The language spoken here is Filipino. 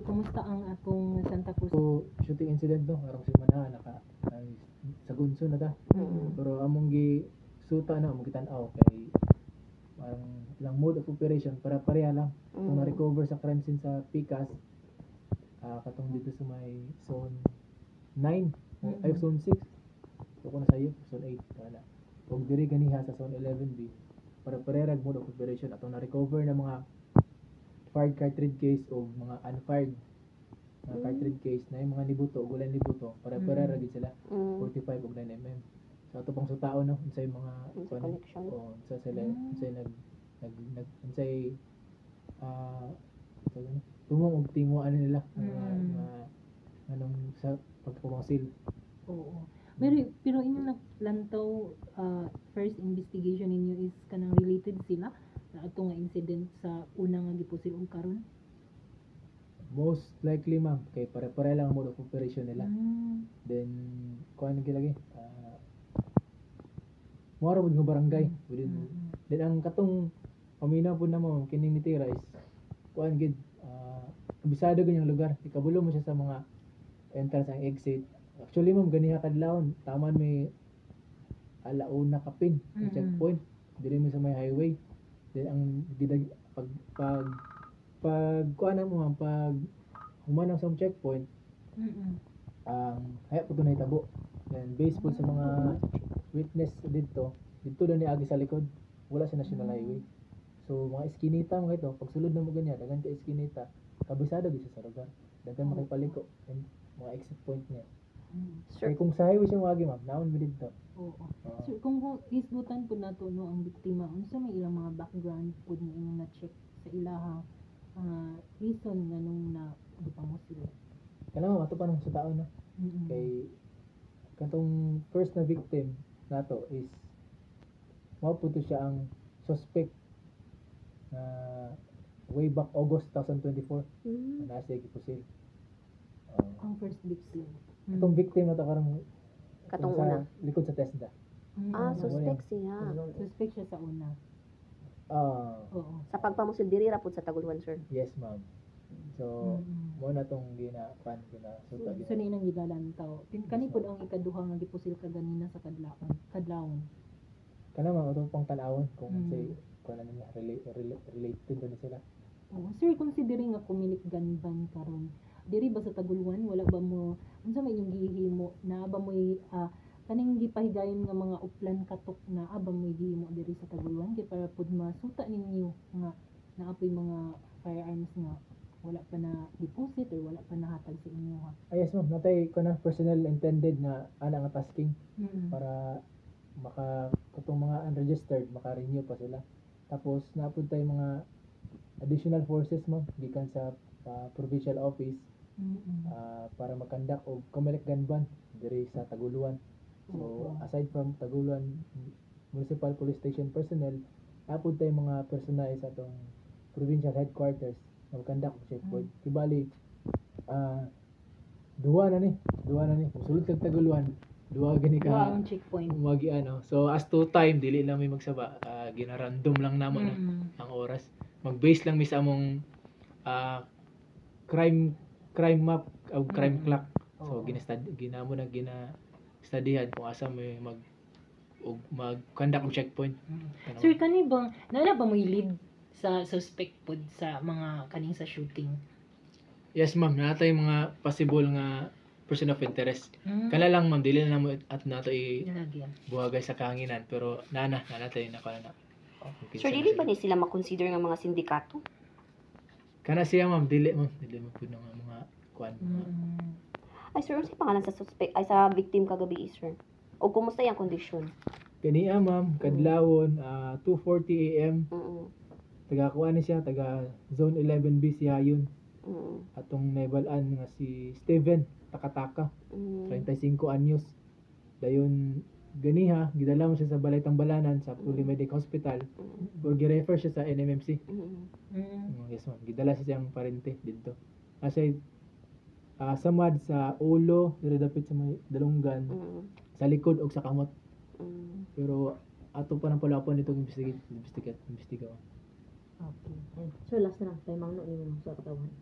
Sir, kumusta ang atong Santa Cruz? So, shooting incident no, arang semana sa gunso na ta. Pero among gi suta na among gitan-aw kay parang lang mode of operation para pareha lang. Kung na-recover sa crime scene sa Picas, katong dito sa may zone 9 ay zone 6. So kung sayo zone 8 wala. Kung diri ganiha sa zone 11B para pareha mode of operation atong na-recover na mga fired cartridge case o mga unfired cartridge case na yung mga nibuto, gulan nibuto para pareha gid sila 45 ug 9mm. So ato pang sutaon no unsay mga connection o unsa sila unsay nag unsay tumong og tinguan nila anong sa pagkumonsil. Oo. Pero inyong naglantaw first investigation ninyo is kanang related sila sa ato nga incident sa una nga gipusil og karon? Most likely ma'am kay pare-pare lang ang mode of operation nila. Then kuan gilagi mura pud nga barangay within then ang katong paminaw pud namo kining nitira is kuan gid kabisado ganyang lugar ikabulo mo siya sa mga entrance and exit. Actually ma'am ganiha kadlawon taman may alauna kapin ang checkpoint diri mo sa may highway. Then ang pag kuan mo ma'am pag humanang sa checkpoint haya po ito nahitabo. Then based po sa mga witness dito daw ni agi sa likod wala sa national highway. So mga eskinita mga ito pag sulod na mo ganyan dagan ka eskinita kabisado gid sa lugar dagan makipaliko and mga exit point niya. Kaya kung sa highway siya wagi ma'am naon mo dito. Oo. So kung isgutan po nato no ang biktima unsa may ilang mga background pud nga inyong na-check sa ilahang reason nganong na gipamo sila. Kana ato pa nang sutaon no. Kay katong first na victim nato is mao pud siya ang suspect na way back August 2024 na siya gipusil. Ang first victim. Itong victim na to karong katong sa una likod sa TESDA. Suspect siya. Suspect siya sa una. Oo. Sa pagpamusil diri ra pud sa Taguluan sir. Yes ma'am. So mo na tong suta So ni nang gidalantaw. Kani pud ang ikaduha nga gipusil ka ganina sa kadlawon. Kana mga ito pang tanawon kung say kung ano niya related ba ni sila. Oo. Sir, considering nga kumilik ganban karon diri ba sa Taguluan wala ba mo unsa may inyong gihimo na ba mo kaning gipahigayon nga mga uplan katok na aba mo gihimo diri sa Taguluan kay para pud masuta ninyo nga naapoy mga firearms nga wala pa na deposit or wala pa nahatag sa inyo ha. Yes ma'am, natay ko na personnel intended na ana nga tasking para katong mga unregistered maka-renew pa sila. Tapos naapod tay mga additional forces ma'am gikan sa provincial office para mag-conduct og kumilik ganban diri sa Taguluan. So aside from Taguluan Municipal Police Station personnel, naapod tay mga personal sa atong provincial headquarters mag-conduct og checkpoint. Kibali duwa na ni sulod kag Taguluan duwa gani ka ang checkpoint magi so as to time dili lang may magsaba gina-random lang namo na ang oras mag-base lang mi sa among crime map o crime clock. So ginamo na gina-studyhan kung asa may mag-conduct og checkpoint. Sir, kani bang naala ba mo'y lead sa suspect pod sa mga kaning sa shooting? Yes ma'am, natay mga possible nga person of interest. Kala lang ma'am dili na mo at nato buhagay sa kahanginan pero natay na kana na. Sir, dili ba ni sila ma-consider nga mga sindikato? Kana siya ma'am dili mo pud nga mga kuan. Ay sir, unsay pangalan sa suspect ay sa victim kagabi sir? O kumusta yung kondisyon? Kaniya ma'am kadlawon 2:40 AM. Taga kuan ni siya taga zone 11B siya yun. Atong naibalan nga si Steven Takataka 35 anyos. Dayon ganiha gidala mo siya sa Balay Tambalanan sa Puli Medical Hospital or gi-refer siya sa NMMC. Yes ma'am, gidala siya siyang parente dito. Kasi samad sa ulo diri dapit sa may dalunggan sa likod og sa kamot. Pero ato pa nang palapon nitong investiga. Okay. So last na lang kay Mang No sa katawan.